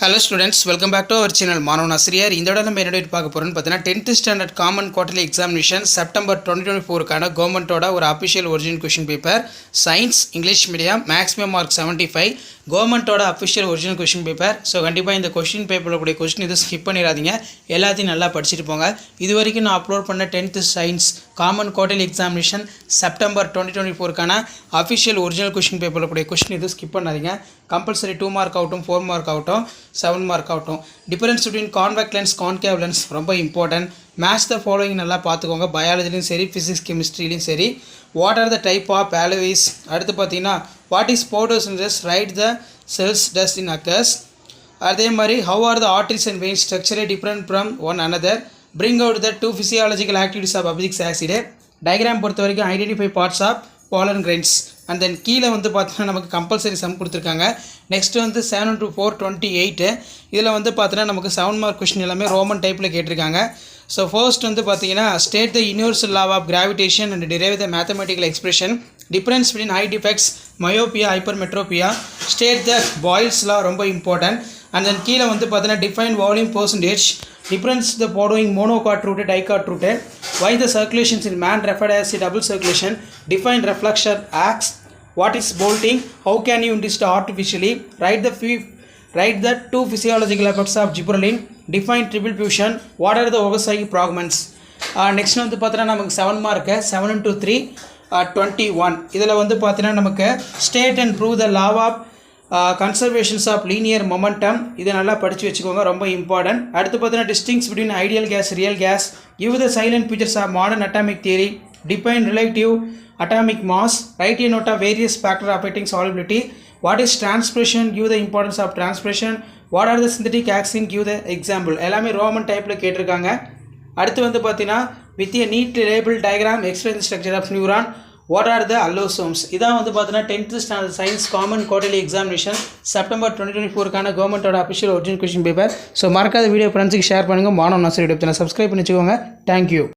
Hello students, welcome back to our channel மாணவன் ஆசிரியர். இந்த தடவை நம்ம என்ன பார்க்க போறோம்னு பார்த்தீங்கன்னா 10th standard common quarterly examination September 2024 க்கான கவர்மெண்டோட ஒரு official original question paper science English medium maximum mark 75 கவர்மெண்டோட official original question paper. So கண்டிப்பாக இந்த क्वेश्चन பேப்பரில் கூடிய क्वेश्चन இதை ஸ்கிப் பண்ணிடாதீங்க, எல்லாத்தையும் நல்லா படிச்சுட்டு போங்க. இது வரைக்கும் நான் அப்லோட் பண்ண 10th science common quarterly examination September 2024 க்கான அபிஷியல் ஒரிஜினல் क्वेश्चन பேப்பரில் கூடிய क्वेश्चन இதை ஸ்கிப் பண்ணாதீங்க. கம்பல்சரி 2 மார்க் ஆகட்டும் 4 மார்க் ஆகட்டும் 7 மார்க் ஆகட்டும். Difference between convex lens concave lens ரொம்ப இம்பார்ட்டன்ட். மேட்ச் த ஃபாலோயிங் நல்லா பார்த்துக்கோங்க. பயாலஜிலையும் சரி ஃபிசிக்ஸ் கெமிஸ்ட்ரிலையும் சரி. What are the type of allosomes. அடுத்து பார்த்தீங்கன்னா what is photosynthesis, write the cells dust in occurs. அதே மாதிரி how are the arteries and veins ஸ்ட்ரக்சரே different from one another. Bring out the 2 physiological activities of abscisic acid. Diagram பொறுத்த வரைக்கும் identify parts of pollen grains. And then கீழே வந்து பார்த்தீங்கன்னா நமக்கு compulsory some கொடுத்துருக்காங்க. நெக்ஸ்ட் வந்து 7 to 4 28. இதில் வந்து பார்த்தீங்கன்னா நமக்கு 7 மார்க் கொஸ்டின் எல்லாமே ரோமன் டைப்பில் கேட்டிருக்காங்க. ஸோ ஃபர்ஸ்ட் வந்து பார்த்தீங்கன்னா state the universal law of gravitation and derive the mathematical expression. Difference between eye defects myopia hypermetropia. State the Boyle's law ரொம்ப இம்பார்ட்டன்ட். அண்ட் தென் கீழே வந்து பார்த்தீங்கன்னா define volume percentage. Difference the following monocot rooted, dicot rooted. Why the circulations in man referred as a double circulation. Define reflection acts. What is bolting? How can you induce it artificially? Write the 2 physiological effects of gibberellin. Define triple fusion. What are the ovocyte fragments? Next வந்து பார்த்தீங்கன்னா நமக்கு 7 mark 7 into 3 21. இதில் வந்து பார்த்தீங்கன்னா நமக்கு state and prove the law of conservations of linear momentum. இதை நல்லா படித்து வச்சுக்கோங்க, ரொம்ப இம்பார்ட்டன்ட். அடுத்து பார்த்தீங்கன்னா distinguish between ideal gas real gas. Give the salient features of modern atomic theory. Define relative atomic mass. Write a note of various factor affecting solubility. What is transpiration, give the importance of transpiration. What are the synthetic auxin, give the example. எல்லாமே Roman டைப்பில் கேட்டிருக்காங்க. அடுத்து வந்து பார்த்தீங்கன்னா with a neat label diagram explain structure of neuron. What are the allosomes? இதான் வந்து பார்த்தீங்கன்னா 10th standard science common quarterly examination September 2024 கவர்மெண்டோட official original question paper. So மறக்காத வீடியோ ஃப்ரெண்ட்ஸுக்கு ஷேர் பண்ணுங்கள். மாணவன் ஆசிரியர் யூடியூப் சேனல் சப்ஸ்கிரைப் பண்ணி வச்சுக்கோங்க. தேங்க்யூ.